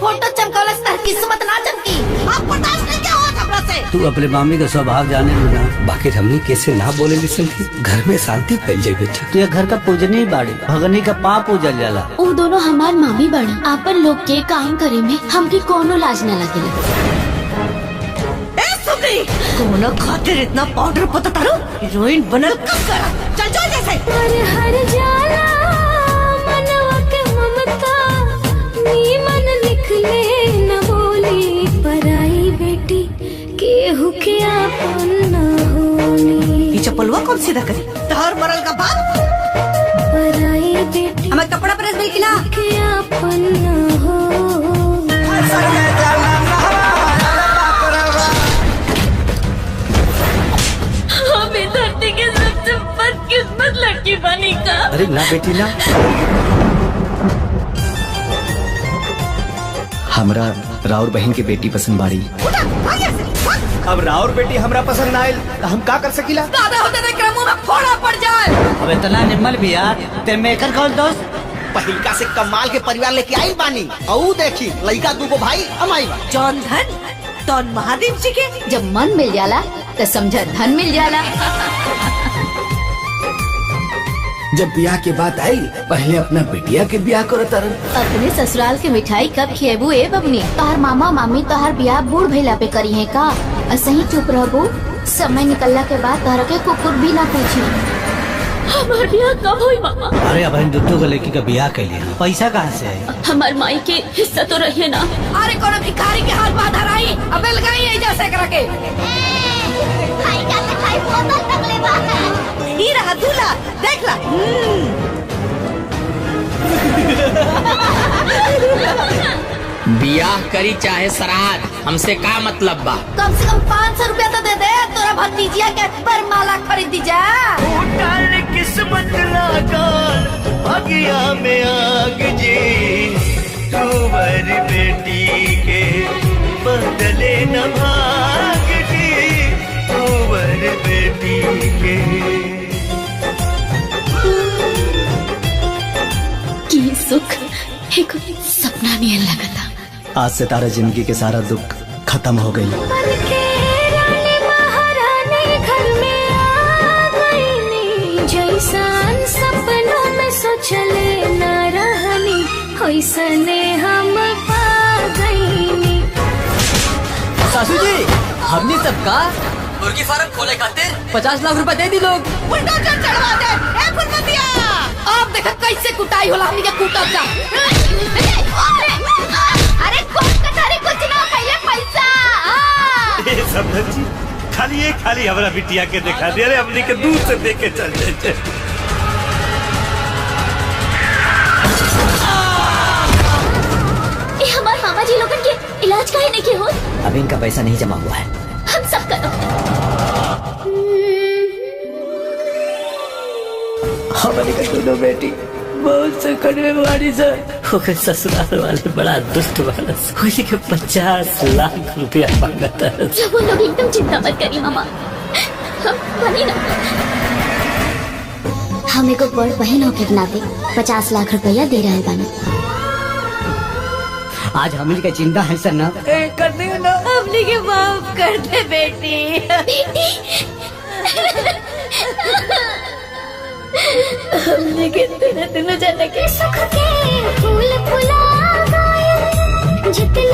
Photo चमकौला से किस्मत ना चमकी। आप बर्दाश्त नहीं क्या होगा हमरा से। तू अपने मामी का स्वभाव जाने ना, बाकी हमनी कैसे ना बोले लिसन की घर में शांति फैल जाए बेटा। तू घर का पूजनी बाड़ी, भगनी का पाप पूजल जाला। वो दोनों हमार मामी बड़ी, आपन लोग के काम करे में हमके कोनो लाज न लगेला। कोनो खातिर इतना पाउडर पता तारो, हीरोइन बनल कब करा। चल जाओ जैसे। हर जाला मनवा के ममता, नीमन लिख ले न बोली पराई बेटी, केहू के आपन न होनी। ये चप्पलवा कौन सीधा करी? तहर मरल का बाप। पराई बेटी हमें कपड़ा प्रेस नहीं किला। के आपन न हो। धरती के सबसे बदकिस्मत लड़की बनी का। अरे ना बेटी ना, हमरा राउर बहन के बेटी पसंद बाड़ी। अब राउर बेटी हमरा पसंद ना आयल तो हम का कर सकीला? दादा होते देख मुंह में फोड़ा पड़ जाए। अब इतना निम्मल भी यार, ते मेकर कौन दोस्त? पहिलका से कमाल के परिवार लेके आई बानी। औ देखी लड़का दूगो भाई हम आई बा। जौन धन तौन महादेव जी के। जब मन मिल जाला तो समझ धन मिल जाला। जब ब्याह के बात आई पहले अपना बेटिया के ब्याह करो तरन। अपने ससुराल के मिठाई कब खिएबू ए बबनी? तोहर मामा मामी तोहर ब्याह बूढ़ भइला पे करी है का? असही चुप रहबू, समय निकलला के बाद तोहरा के कुकुर भी ना पूछी। हमार ब्याह कब हुई मामा? अरे अब दुद्दू को लड़की का ब्याह कर लिया, पैसा कहाँ से है? हमार माई के हिस्सा तो रहिए ना। अरे कौन भिखारी के हाथ बांध आई। अबे लगाई है जैसे करके। ही रहा दूल्हा, देख ला। बियाह करी चाहे श्राद्ध, हमसे का मतलब बा? कम से कम 500 रुपया तो दे दे, तोरा भतीजिया के बरमाला खरीद जा। किस्मत लागल भाग्या में आग जी, तुवर बेटी के बदले न भाग जी, तुवर बेटी के। की सुख एक सपना नहीं लगता। आज से तारा जिंदगी के सारा दुख खत्म हो गई। जैसान सपनों में सोचले न रहनी, वैसने हम पा गईनी। सासू जी, हमने सबका मुर्गी फार्म खोले खातिर 50 लाख रुपए दे दी लोग। उल्टा चढ़वा दे। ए फुलमतिया, अब देखा कैसे कुटाई होला हमनी के कूटब जा। अरे कोट कटारी कुछ ना पहले पैसा। सब जी खाली हमारा बिटिया के दिखा दे। अरे हमने के दूर से देख के चल जाते। हमारे मामा जी लोगन के इलाज काहे नहीं के हो? अभी इनका पैसा नहीं जमा हुआ है। हम सब करो। हमारी का दोनों बेटी बहुत से कड़वे वाली से ससुराल वाले बड़ा दुष्ट वाला उसी के 50 लाख रुपया मांगता है। जब वो लोग एकदम चिंता मत करिए मामा, हम बनी ना। हम एको बड़ बहन होके के नाते 50 लाख रुपया दे रहे बानी। आज हमें का चिंता है सर ना कर दे ना, हमनी के माफ कर दे बेटी। हमने के तीनों जाने के सुख के फूल फुला गए जितने